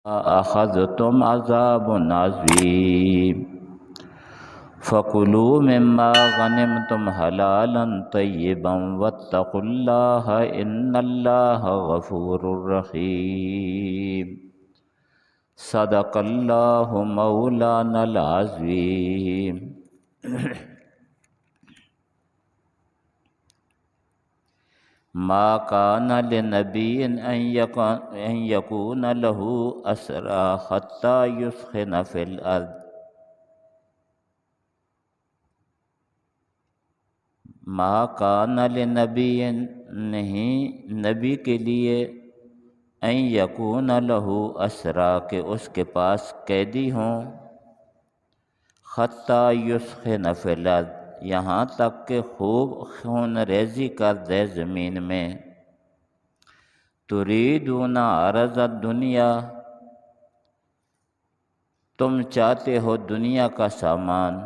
أخذتم عذاب عظيم فكلوا مما غنمتم حلالا طيبا واتقوا الله إن الله غفور رحيم صدق الله مولانا العظيم ما كان لنبي أن يكون له أسرى حتى يثخن في الأرض ما کان لنبی نہیں نبی کے لیے ان یکون لہو اسرا کہ اس کے پاس قیدی ہوں حتی یسخن فی الارض یہاں تک کہ خوب خون ریزی کر دے زمین میں تریدون عرض الدنیا تم چاہتے ہو دنیا کا سامان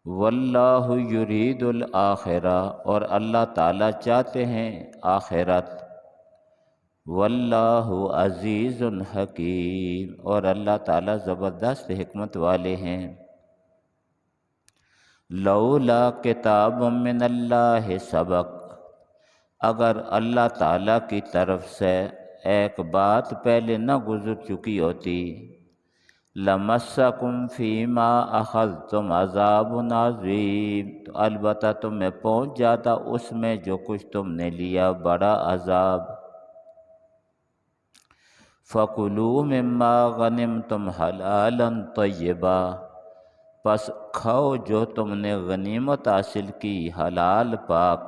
واللہ یرید الآخرہ اور اللہ تعالیٰ چاہتے ہیں آخرت واللہ عزیز حکیم اور اللہ تعالیٰ زبردست حکمت والے ہیں لولا کتاب من اللہ سبق اگر اللہ تعالیٰ کی طرف سے ایک بات پہلے نہ گزر چکی ہوتی لمسکم فیما اخذتم عذاب عظیم تو البتہ تمہیں پہنچ جاتا اس میں جو کچھ تم نے لیا بڑا عذاب فَكُلُوا مِمَّا غَنِمْتُمْ حَلَالًا طَيِّبًا پس کھاؤ جو تم نے غنیمت حاصل کی حلال پاک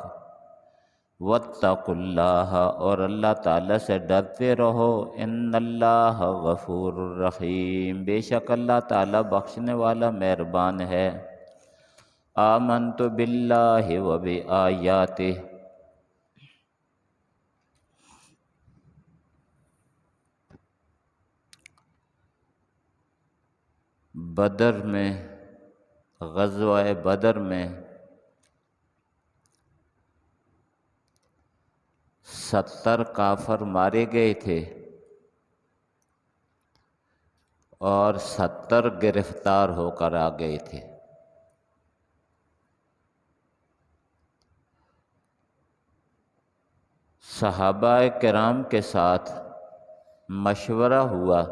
واتقوا اللہ اور اللہ تعالیٰ سے ڈرتے رہو ان اللہ غفور الرحیم بے شک اللہ تعالیٰ بخشنے والا مہربان ہے آمنت باللہ و بآیاتہ بدر میں غزوہ بدر میں 70 کافر مارے گئے تھے اور 70 گرفتار ہو کر آ گئے تھے صحابہ کرام کے ساتھ مشورہ ہوا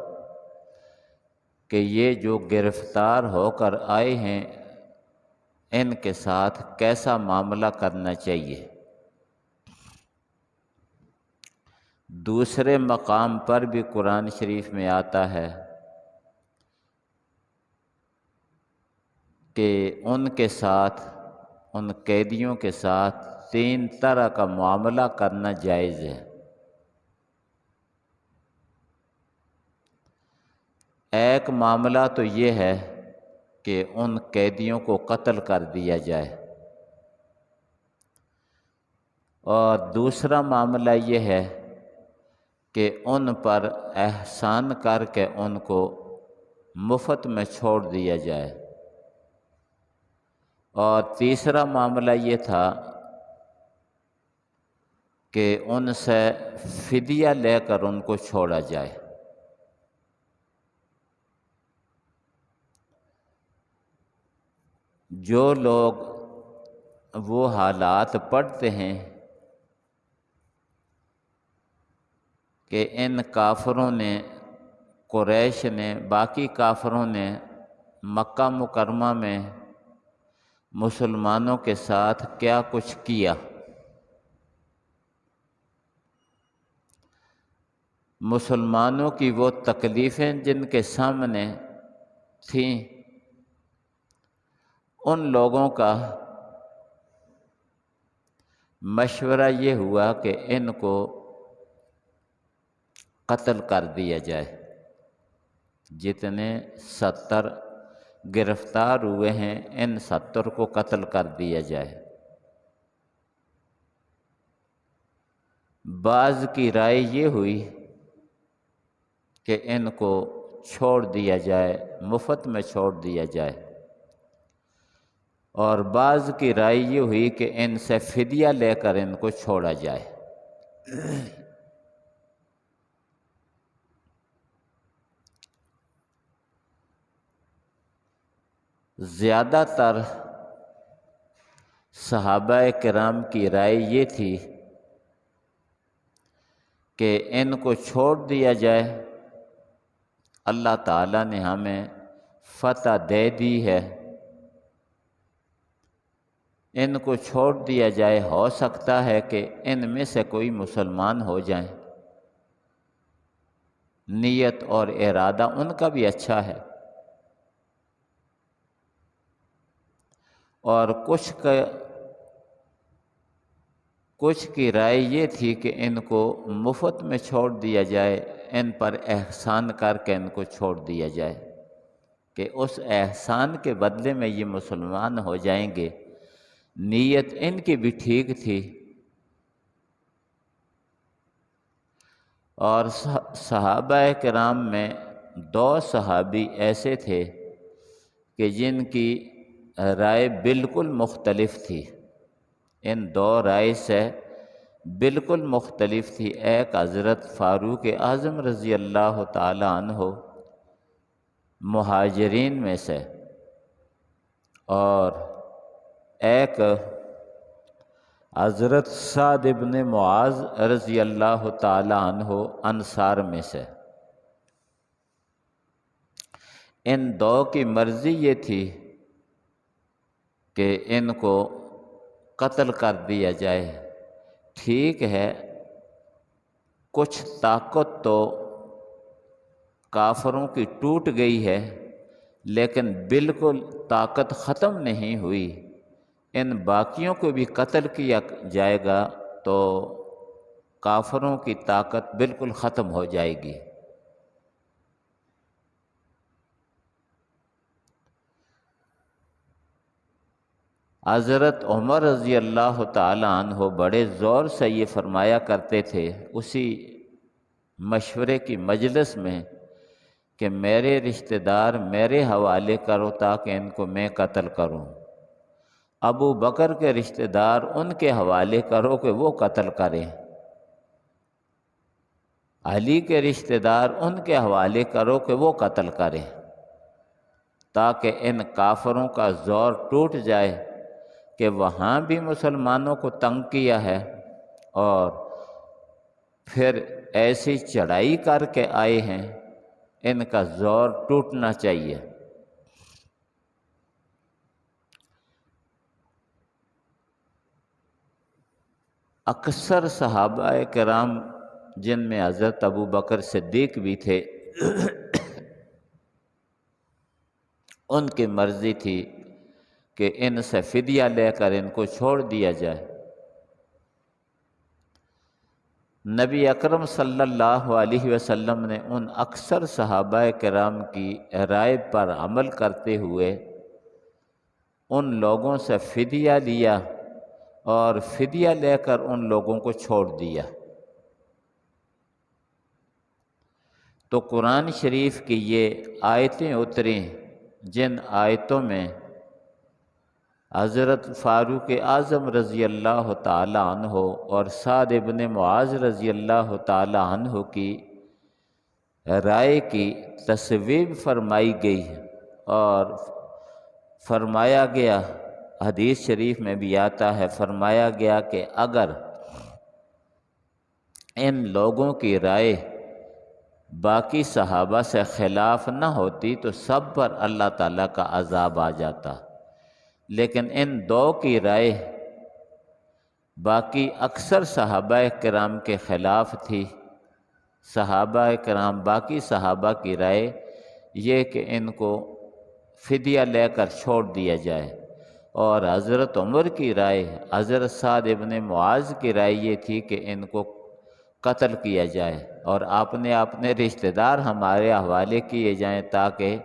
کہ یہ جو گرفتار ہو کر آئے ہیں ان کے ساتھ کیسا معاملہ کرنا چاہیے دوسرے مقام پر بھی قرآن شریف میں آتا ہے کہ ان کے ساتھ ان قیدیوں کے ساتھ 3 طرح کا معاملہ کرنا جائز ہے ایک معاملہ تو یہ ہے کہ ان قیدیوں کو قتل کر دیا جائے اور دوسرا معاملہ یہ ہے کہ ان پر احسان کر کے ان کو مفت میں چھوڑ دیا جائے اور تیسرا معاملہ یہ تھا کہ ان سے فدیہ لے کر ان کو چھوڑا جائے جو لوگ وہ حالات پڑھتے ہیں کہ ان کافروں نے قریش نے باقی کافروں نے مکہ مکرمہ میں مسلمانوں کے ساتھ کیا کچھ کیا مسلمانوں کی وہ تکلیفیں جن کے سامنے تھیں ان لوگوں کا مشورہ یہ ہوا کہ ان کو قتل کر دیا جائے جتنے 70 گرفتار ہوئے ہیں ان 70 کو قتل کر دیا جائے بعض کی رائے یہ ہوئی کہ ان کو چھوڑ دیا جائے مفت میں چھوڑ دیا جائے اور بعض کی رائے یہ ہوئی کہ ان سے فدیہ لے کر ان کو چھوڑا جائے زیادہ تر صحابہ کرام کی رائے یہ تھی کہ ان کو چھوڑ دیا جائے، اللہ تعالیٰ نے ہمیں فتح دے دی ہے، ان کو چھوڑ دیا جائے، ہو سکتا ہے کہ ان میں سے کوئی مسلمان ہو جائیں۔ نیت اور ارادہ ان کا بھی اچھا ہے، اور کچھ کی رائے یہ تھی کہ ان کو مفت میں چھوڑ دیا جائے، ان پر احسان کر کے ان کو چھوڑ دیا جائے کہ اس احسان کے بدلے میں یہ مسلمان ہو جائیں گے۔ نیت ان کی بھی ٹھیک تھی، اور صحابہ کرام میں 2 صحابی ایسے تھے کہ جن کی رائے بالکل مختلف تھی، ان 2 رائے سے بالکل مختلف تھی۔ ایک حضرت فاروق اعظم رضی اللہ تعالی عنہ مہاجرین میں سے، اور ایک حضرت سعد بن معاذ رضی اللہ تعالی عنہ انصار میں سے۔ ان 2 کی مرضی یہ تھی کہ ان کو قتل کر دیا جائے۔ ٹھیک ہے، کچھ طاقت تو کافروں کی ٹوٹ گئی ہے، لیکن بالکل طاقت ختم نہیں ہوئی۔ ان باقیوں کو بھی قتل کیا جائے گا تو کافروں کی طاقت بالکل ختم ہو جائے گی۔ حضرت عمر رضی اللہ تعالی عنہ بڑے زور سے یہ فرمایا کرتے تھے اسی مشورے کی مجلس میں کہ میرے رشتہ دار میرے حوالے کرو تاکہ ان کو میں قتل کروں، ابو بکر کے رشتہ دار ان کے حوالے کرو کہ وہ قتل کریں، علی کے رشتہ دار ان کے حوالے کرو کہ وہ قتل کریں، تاکہ ان کافروں کا زور ٹوٹ جائے کہ وہاں بھی مسلمانوں کو تنگ کیا ہے اور پھر ایسی چڑھائی کر کے آئے ہیں، ان کا زور ٹوٹنا چاہیے۔ اکثر صحابہ کرام جن میں حضرت ابو بکر صدیق بھی تھے ان کی مرضی تھی کہ ان سے فدیہ لے کر ان کو چھوڑ دیا جائے۔ نبی اکرم صلی اللہ علیہ وسلم نے ان اکثر صحابہ کرام کی رائے پر عمل کرتے ہوئے ان لوگوں سے فدیہ لیا اور فدیہ لے کر ان لوگوں کو چھوڑ دیا۔ تو قرآن شریف کی یہ آیتیں اتریں جن آیتوں میں حضرت فاروق اعظم رضی اللہ تعالی عنہ اور سعد بن معاذ رضی اللہ تعالی عنہ کی رائے کی تصویب فرمائی گئی اور فرمایا گیا، حدیث شریف میں بھی آتا ہے، فرمایا گیا کہ اگر ان لوگوں کی رائے باقی صحابہ سے خلاف نہ ہوتی تو سب پر اللہ تعالیٰ کا عذاب آ جاتا، لیکن ان 2 کی رائے باقی اکثر صحابہ کرام کے خلاف تھی۔ صحابہ کرام باقی صحابہ کی رائے یہ کہ ان کو فدیہ لے کر چھوڑ دیا جائے، اور حضرت عمر کی رائے، حضرت سعد ابن معاذ کی رائے یہ تھی کہ ان کو قتل کیا جائے اور اپنے رشتہ دار ہمارے حوالے کیے جائیں تاکہ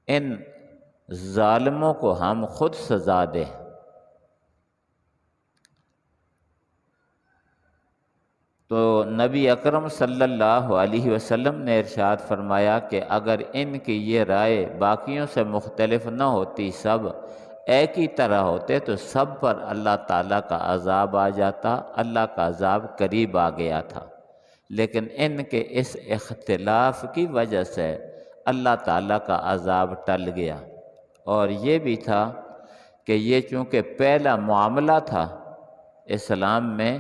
ان ظالموں کو ہم خود سزا دیں۔ تو نبی اکرم صلی اللہ علیہ وسلم نے ارشاد فرمایا کہ اگر ان کی یہ رائے باقیوں سے مختلف نہ ہوتی، سب ایک ہی طرح ہوتے تو سب پر اللہ تعالیٰ کا عذاب آ جاتا، اللہ کا عذاب قریب آ گیا تھا، لیکن ان کے اس اختلاف کی وجہ سے اللہ تعالیٰ کا عذاب ٹل گیا۔ اور یہ بھی تھا کہ یہ چونکہ پہلا معاملہ تھا اسلام میں،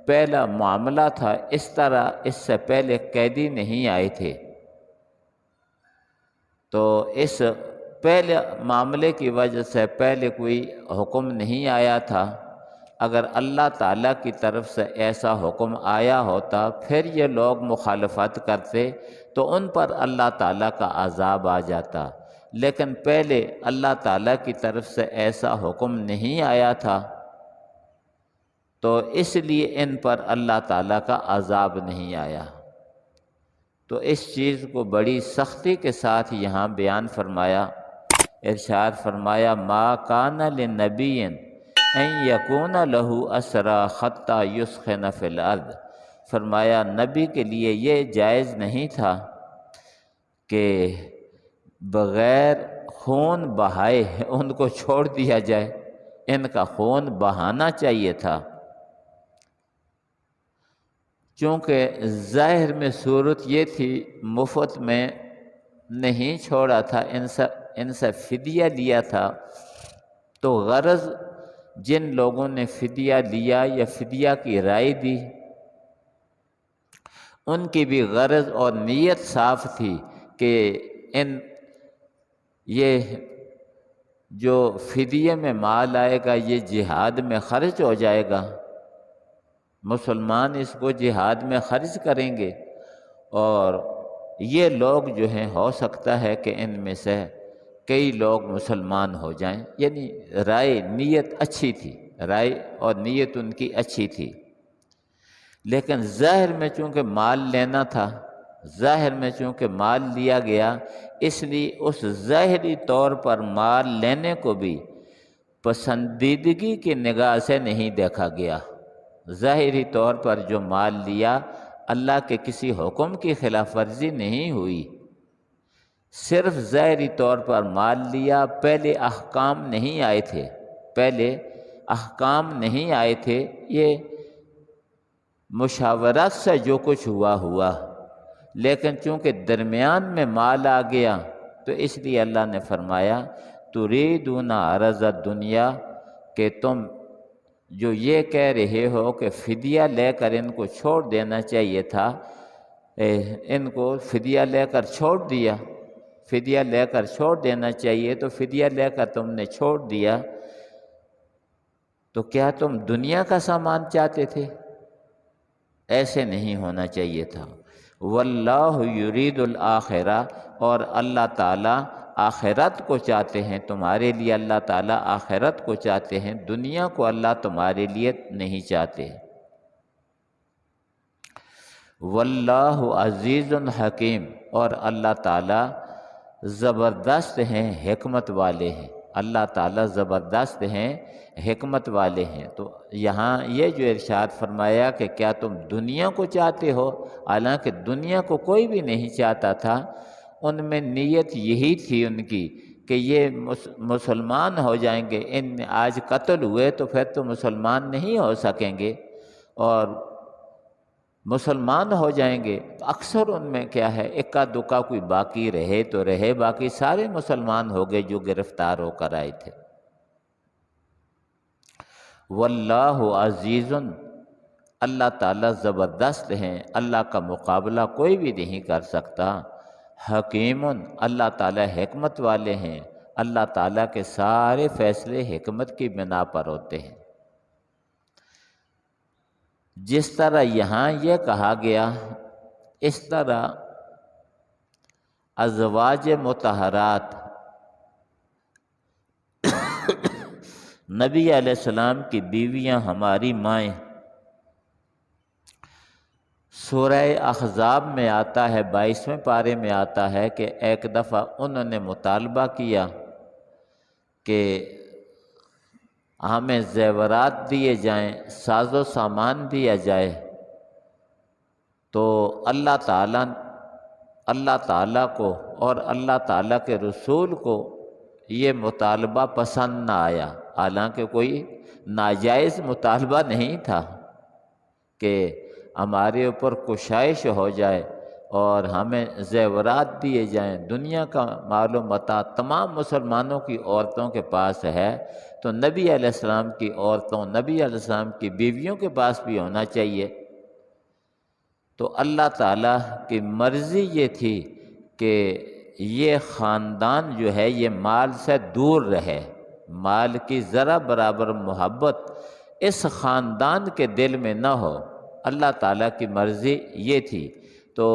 پہلا معاملہ تھا، اس طرح اس سے پہلے قیدی نہیں آئے تھے، تو اس پہلے معاملے کی وجہ سے پہلے کوئی حکم نہیں آیا تھا۔ اگر اللہ تعالیٰ کی طرف سے ایسا حکم آیا ہوتا پھر یہ لوگ مخالفت کرتے تو ان پر اللہ تعالیٰ کا عذاب آ جاتا، لیکن پہلے اللہ تعالیٰ کی طرف سے ایسا حکم نہیں آیا تھا تو اس لیے ان پر اللہ تعالیٰ کا عذاب نہیں آیا۔ تو اس چیز کو بڑی سختی کے ساتھ یہاں بیان فرمایا، ارشاد فرمایا ما کان لنبی ان یکون لہ اسری حتی یثخن فی الارض، فرمایا نبی کے لیے یہ جائز نہیں تھا کہ بغیر خون بہائے ان کو چھوڑ دیا جائے، ان کا خون بہانا چاہیے تھا، چونکہ ظاہر میں صورت یہ تھی مفت میں نہیں چھوڑا تھا، ان سے فدیہ لیا تھا، تو غرض جن لوگوں نے فدیہ لیا یا فدیہ کی رائے دی ان کی بھی غرض اور نیت صاف تھی کہ یہ جو فدیے میں مال آئے گا یہ جہاد میں خرچ ہو جائے گا، مسلمان اس کو جہاد میں خرچ کریں گے، اور یہ لوگ جو ہیں ہو سکتا ہے کہ ان میں سے کئی لوگ مسلمان ہو جائیں، یعنی رائے نیت اچھی تھی، رائے اور نیت ان کی اچھی تھی، لیکن ظاہر میں چونکہ مال لینا تھا، ظاہر میں چونکہ مال لیا گیا، اس لیے اس ظاہری طور پر مال لینے کو بھی پسندیدگی کی نگاہ سے نہیں دیکھا گیا۔ ظاہری طور پر جو مال لیا اللہ کے کسی حکم کی خلاف ورزی نہیں ہوئی، صرف ظاہری طور پر مال لیا، پہلے احکام نہیں آئے تھے، پہلے احکام نہیں آئے تھے، یہ مشاورت سے جو کچھ ہوا، لیکن چونکہ درمیان میں مال آ گیا تو اس لیے اللہ نے فرمایا تریدون عرض الدنیا، کہ تم جو یہ کہہ رہے ہو کہ فدیہ لے کر ان کو چھوڑ دینا چاہیے تھا، ان کو فدیہ لے کر چھوڑ دیا، فدیہ لے کر چھوڑ دینا چاہیے، تو فدیہ لے کر تم نے چھوڑ دیا، تو کیا تم دنیا کا سامان چاہتے تھے؟ ایسے نہیں ہونا چاہیے تھا۔ واللہ یرید الآخرہ، اور اللہ تعالیٰ آخرت کو چاہتے ہیں تمہارے لیے، اللہ تعالیٰ آخرت کو چاہتے ہیں، دنیا کو اللہ تمہارے لیے نہیں چاہتے۔ واللہ عزیز حکیم، اور اللہ تعالیٰ زبردست ہیں، حکمت والے ہیں، اللہ تعالیٰ زبردست ہیں، حکمت والے ہیں۔ تو یہاں یہ جو ارشاد فرمایا کہ کیا تم دنیا کو چاہتے ہو، حالانکہ دنیا کو کوئی بھی نہیں چاہتا تھا، ان میں نیت یہی تھی ان کی کہ یہ مسلمان ہو جائیں گے، ان آج قتل ہوئے تو پھر تو مسلمان نہیں ہو سکیں گے، اور مسلمان ہو جائیں گے تو اکثر ان میں کیا ہے اکا دکا کوئی باقی رہے تو رہے، باقی سارے مسلمان ہو گئے جو گرفتار ہو کر آئے تھے۔ واللہ عزیز، اللہ تعالیٰ زبردست ہیں، اللہ کا مقابلہ کوئی بھی نہیں کر سکتا۔ حکیم، اللہ تعالیٰ حکمت والے ہیں، اللہ تعالیٰ کے سارے فیصلے حکمت کی بنا پر ہوتے ہیں۔ جس طرح یہاں یہ کہا گیا اس طرح ازواج مطہرات نبی علیہ السلام کی بیویاں، ہماری مائیں، سورہ احزاب میں آتا ہے، 22ویں پارے میں آتا ہے کہ ایک دفعہ انہوں نے مطالبہ کیا کہ ہمیں زیورات دیے جائیں، ساز و سامان دیا جائے، تو اللہ تعالیٰ کو اور اللہ تعالیٰ کے رسول کو یہ مطالبہ پسند نہ آیا، حالانکہ کوئی ناجائز مطالبہ نہیں تھا کہ ہمارے اوپر کشائش ہو جائے، اور ہمیں زیورات دیے جائیں، دنیا کا مال و متاع تمام مسلمانوں کی عورتوں کے پاس ہے، تو نبی علیہ السلام کی عورتوں، نبی علیہ السلام کی بیویوں کے پاس بھی ہونا چاہیے۔ تو اللہ تعالیٰ کی مرضی یہ تھی کہ یہ خاندان جو ہے یہ مال سے دور رہے، مال کی ذرا برابر محبت اس خاندان کے دل میں نہ ہو، اللہ تعالیٰ کی مرضی یہ تھی۔ تو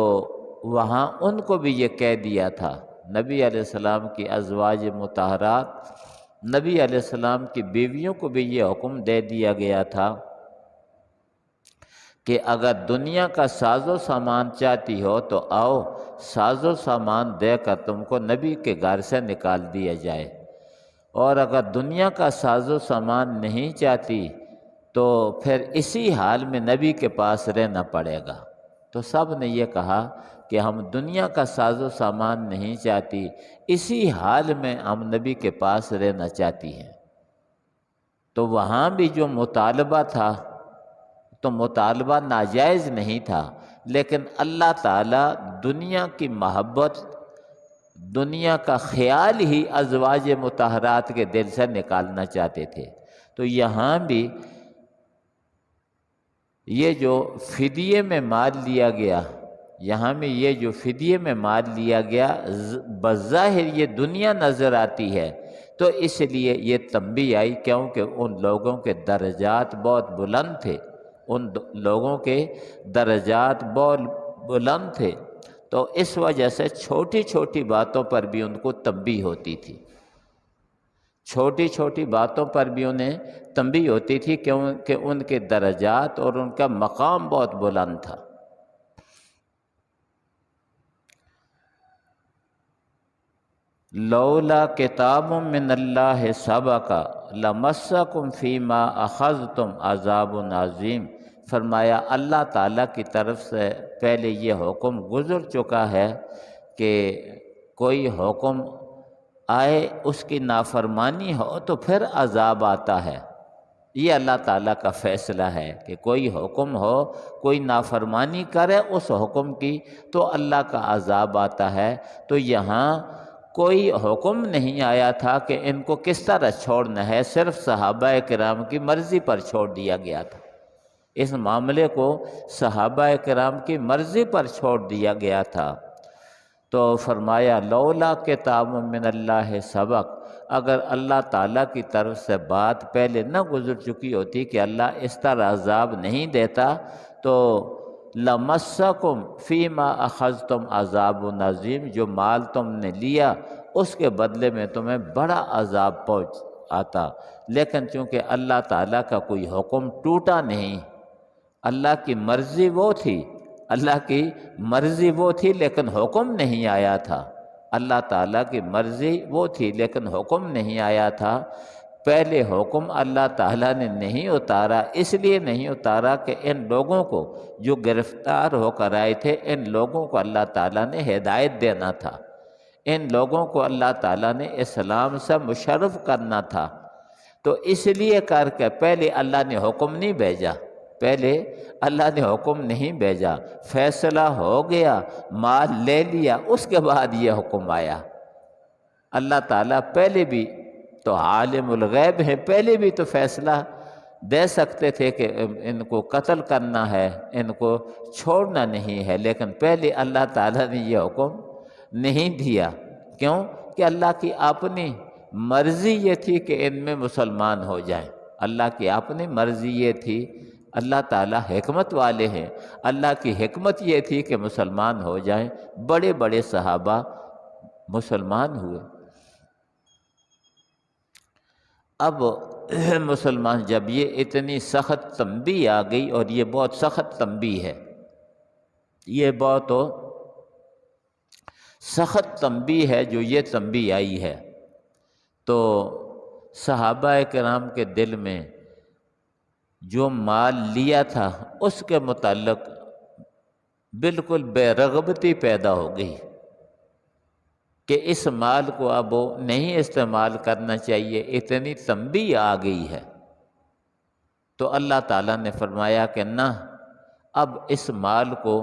وہاں ان کو بھی یہ کہہ دیا تھا، نبی علیہ السلام کی ازواج مطہرات، نبی علیہ السلام کی بیویوں کو بھی یہ حکم دے دیا گیا تھا کہ اگر دنیا کا ساز و سامان چاہتی ہو تو آؤ، ساز و سامان دے کر تم کو نبی کے گھر سے نکال دیا جائے، اور اگر دنیا کا ساز و سامان نہیں چاہتی تو پھر اسی حال میں نبی کے پاس رہنا پڑے گا۔ تو سب نے یہ کہا کہ ہم دنیا کا ساز و سامان نہیں چاہتی، اسی حال میں ہم نبی کے پاس رہنا چاہتی ہیں۔ تو وہاں بھی جو مطالبہ تھا تو مطالبہ ناجائز نہیں تھا، لیکن اللہ تعالیٰ دنیا کی محبت، دنیا کا خیال ہی ازواج مطہرات کے دل سے نکالنا چاہتے تھے۔ تو یہاں بھی یہ جو فدیے میں مال لیا گیا، یہاں میں یہ جو فدیے میں مال لیا گیا بظاہر یہ دنیا نظر آتی ہے، تو اس لیے یہ تنبیہ آئی، کیونکہ ان لوگوں کے درجات بہت بلند تھے، ان لوگوں کے درجات بہت بلند تھے، تو اس وجہ سے چھوٹی چھوٹی باتوں پر بھی ان کو تنبیہ ہوتی تھی، چھوٹی چھوٹی باتوں پر بھی انہیں تنبیہ ہوتی تھی، کیونکہ ان کے درجات اور ان کا مقام بہت بلند تھا۔ لولا کتاب من اللہ سبق لمسکم فیما اخذتم عذاب عظیم، فرمایا اللہ تعالیٰ کی طرف سے پہلے یہ حکم گزر چکا ہے کہ کوئی حکم آئے اس کی نافرمانی ہو تو پھر عذاب آتا ہے۔ یہ اللہ تعالیٰ کا فیصلہ ہے کہ کوئی حکم ہو، کوئی نافرمانی کرے اس حکم کی تو اللہ کا عذاب آتا ہے۔ تو یہاں کوئی حکم نہیں آیا تھا کہ ان کو کس طرح چھوڑنا ہے، صرف صحابہ کرام کی مرضی پر چھوڑ دیا گیا تھا، اس معاملے کو صحابہ کرام کی مرضی پر چھوڑ دیا گیا تھا۔ تو فرمایا لولا کتاب من اللہ سبق، اگر اللہ تعالیٰ کی طرف سے بات پہلے نہ گزر چکی ہوتی کہ اللہ اس طرح عذاب نہیں دیتا، تو لمسکم فیما اخذتم عذاب عظیم، جو مال تم نے لیا اس کے بدلے میں تمہیں بڑا عذاب پہنچ آتا، لیکن چونکہ اللہ تعالیٰ کا کوئی حکم ٹوٹا نہیں، اللہ کی مرضی وہ تھی، اللہ کی مرضی وہ تھی لیکن حکم نہیں آیا تھا، اللہ تعالیٰ کی مرضی وہ تھی لیکن حکم نہیں آیا تھا۔ پہلے حکم اللہ تعالیٰ نے نہیں اتارا، اس لیے نہیں اتارا کہ ان لوگوں کو جو گرفتار ہو کر آئے تھے، ان لوگوں کو اللہ تعالیٰ نے ہدایت دینا تھا، ان لوگوں کو اللہ تعالیٰ نے اسلام سے مشرف کرنا تھا، تو اس لیے کر کے پہلے اللہ نے حکم نہیں بھیجا، پہلے اللہ نے حکم نہیں بھیجا، فیصلہ ہو گیا، مال لے لیا، اس کے بعد یہ حکم آیا۔ اللہ تعالیٰ پہلے بھی تو عالم الغیب ہے، پہلے بھی تو فیصلہ دے سکتے تھے کہ ان کو قتل کرنا ہے، ان کو چھوڑنا نہیں ہے، لیکن پہلے اللہ تعالیٰ نے یہ حکم نہیں دیا۔ کیوں؟ کہ اللہ کی اپنی مرضی یہ تھی کہ ان میں مسلمان ہو جائیں، اللہ کی اپنی مرضی یہ تھی، اللہ تعالیٰ حکمت والے ہیں، اللہ کی حکمت یہ تھی کہ مسلمان ہو جائیں، بڑے بڑے صحابہ مسلمان ہوئے۔ اب مسلمان جب یہ اتنی سخت تنبیہ آ گئی، اور یہ بہت سخت تنبیہ ہے، یہ بہت سخت تنبیہ ہے جو یہ تنبیہ آئی ہے، تو صحابہ کرام کے دل میں جو مال لیا تھا اس کے متعلق بالکل بے رغبتی پیدا ہو گئی کہ اس مال کو اب نہیں استعمال کرنا چاہیے، اتنی تنبیہ آ گئی ہے۔ تو اللہ تعالیٰ نے فرمایا کہ نہ، اب اس مال کو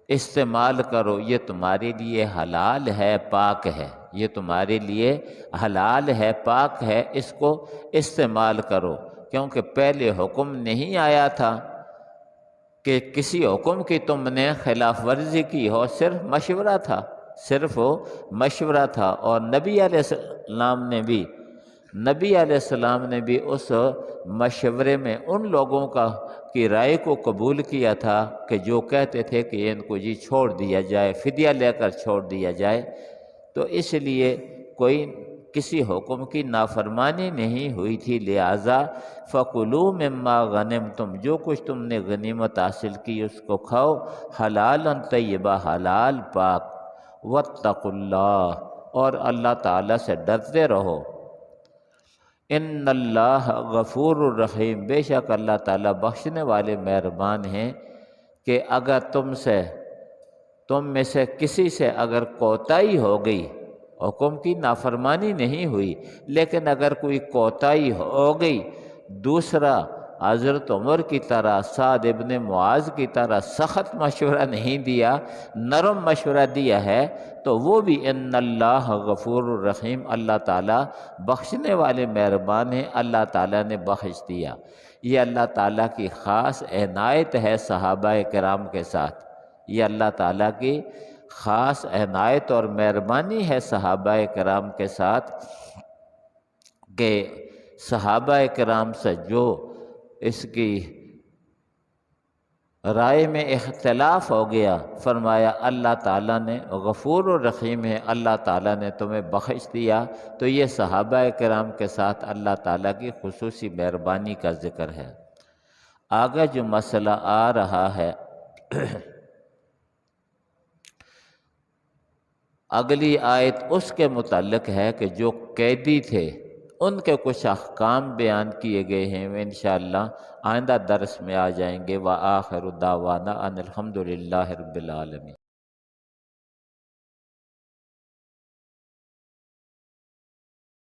استعمال کرو، یہ تمہارے لیے حلال ہے، پاک ہے، یہ تمہارے لیے حلال ہے، پاک ہے، اس کو استعمال کرو۔ کیونکہ پہلے حکم نہیں آیا تھا کہ کسی حکم کی تم نے خلاف ورزی کی ہو، صرف مشورہ تھا، صرف وہ مشورہ تھا۔ اور نبی علیہ السلام نے بھی اس مشورے میں ان لوگوں کی رائے کو قبول کیا تھا کہ جو کہتے تھے کہ ان کو جی چھوڑ دیا جائے، فدیہ لے کر چھوڑ دیا جائے۔ تو اس لیے کوئی کسی حکم کی نافرمانی نہیں ہوئی تھی، لہٰذا فَكُلُوا مِمَّا غَنِمْتُمْ، جو کچھ تم نے غنیمت حاصل کی اس کو کھاؤ، حلالاً طیبہ، حلال پاک، وَاتَّقُوا اللَّهَ، اور اللہ تعالیٰ سے ڈرتے رہو۔ ان اللہ غفور الرحیم، بے شک اللہ تعالیٰ بخشنے والے مہربان ہیں۔ کہ اگر تم میں سے کسی سے اگر کوتاہی ہو گئی، حکم کی نافرمانی نہیں ہوئی لیکن اگر کوئی کوتاہی ہو گئی، دوسرا حضرت عمر کی طرح، سعد ابن معاذ کی طرح سخت مشورہ نہیں دیا، نرم مشورہ دیا ہے، تو وہ بھی ان اللہ غفور الرحیم، اللہ تعالیٰ بخشنے والے مہربان ہیں، اللہ تعالیٰ نے بخش دیا۔ یہ اللہ تعالیٰ کی خاص عنایت ہے صحابہ کرام کے ساتھ، یہ اللہ تعالیٰ کی خاص عنایت اور مہربانی ہے صحابہ کرام کے ساتھ، کہ صحابہ کرام سے جو اس کی رائے میں اختلاف ہو گیا، فرمایا اللہ تعالیٰ نے غفور الرحیم ہے، اللہ تعالیٰ نے تمہیں بخش دیا۔ تو یہ صحابہ کرام کے ساتھ اللہ تعالیٰ کی خصوصی مہربانی کا ذکر ہے۔ آگے جو مسئلہ آ رہا ہے اگلی آیت اس کے متعلق ہے کہ جو قیدی تھے ان کے کچھ احکام بیان کیے گئے ہیں، وہ انشاءاللہ آئندہ درس میں آ جائیں گے۔ وآخر دعوانا ان الحمد للہ رب العالمین۔